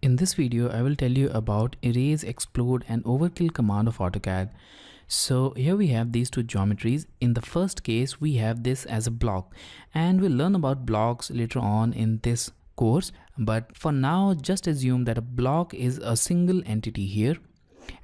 In this video, I will tell you about erase, explode and overkill command of AutoCAD. So here we have these two geometries. In the first case, we have this as a block, and we'll learn about blocks later on in this course. But for now, just assume that a block is a single entity here,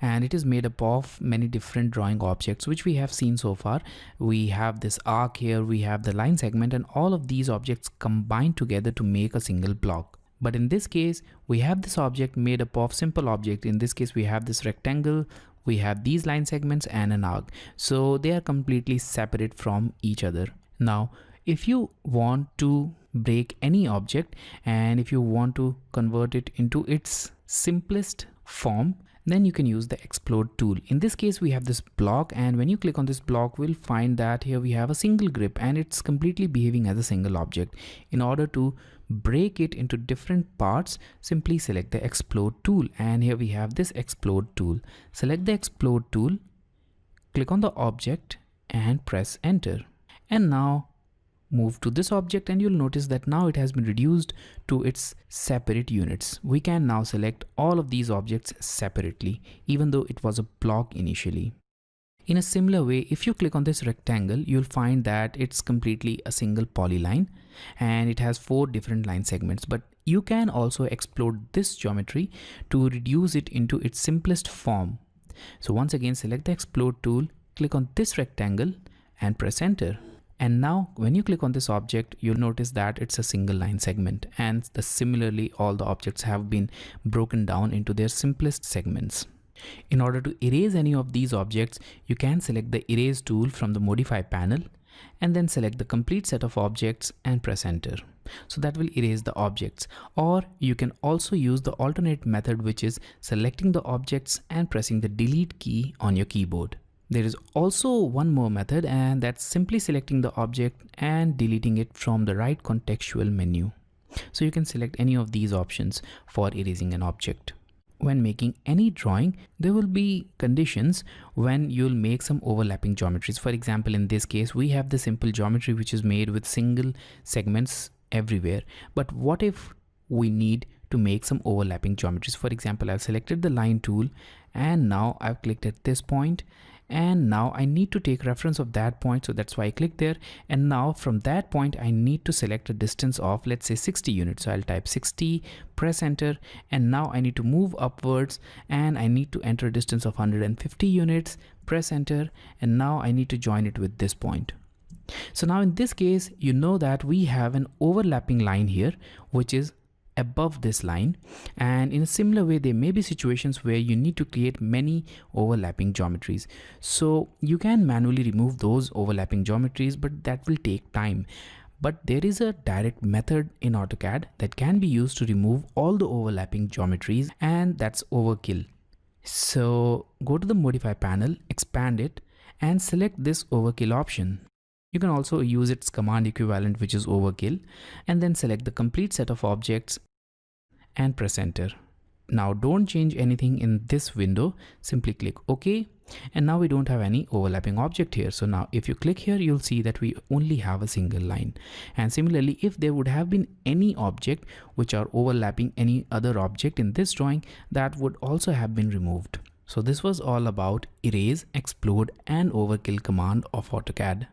and it is made up of many different drawing objects which we have seen so far. We have this arc here, we have the line segment, and all of these objects combine together to make a single block. But in this case, we have this object made up of simple object. In this case, we have this rectangle, we have these line segments and an arc. So they are completely separate from each other. Now, if you want to break any object and if you want to convert it into its simplest form, then you can use the explode tool. In this case, we have this block, and when you click on this block, we'll find that here we have a single grip and it's completely behaving as a single object. In order to break it into different parts, simply select the explode tool, and here we have this explode tool. Select the explode tool, click on the object and press enter. And now move to this object, and you'll notice that now it has been reduced to its separate units. We can now select all of these objects separately, even though it was a block initially. In a similar way, if you click on this rectangle, you'll find that it's completely a single polyline and it has 4 different line segments. But you can also explode this geometry to reduce it into its simplest form. So once again, select the explode tool, click on this rectangle and press enter. And now when you click on this object, you'll notice that it's a single line segment, and similarly all the objects have been broken down into their simplest segments. In order to erase any of these objects, you can select the erase tool from the modify panel and then select the complete set of objects and press enter. So that will erase the objects. Or you can also use the alternate method, which is selecting the objects and pressing the delete key on your keyboard. There is also one more method, and that's simply selecting the object and deleting it from the right contextual menu. So you can select any of these options for erasing an object. When making any drawing, there will be conditions when you'll make some overlapping geometries. For example, in this case, we have the simple geometry which is made with single segments everywhere. But what if we need to make some overlapping geometries? For example, I've selected the line tool, and now I've clicked at this point, and now I need to take reference of that point, so that's why I click there. And now from that point I need to select a distance of, let's say, 60 units. So I'll type 60, press enter, and now I need to move upwards and I need to enter a distance of 150 units, press enter, and now I need to join it with this point. So now in this case, you know that we have an overlapping line here which is above this line, and in a similar way there may be situations where you need to create many overlapping geometries. So you can manually remove those overlapping geometries, but that will take time. But there is a direct method in AutoCAD that can be used to remove all the overlapping geometries, and that's overkill. So go to the modify panel, expand it, and select this overkill option. You can also use its command equivalent, which is overkill, and then select the complete set of objects and press enter. Now don't change anything in this window, simply click OK, and now we don't have any overlapping object here. So now if you click here, you'll see that we only have a single line. And similarly, if there would have been any object which are overlapping any other object in this drawing, that would also have been removed. So this was all about erase, explode and overkill command of AutoCAD.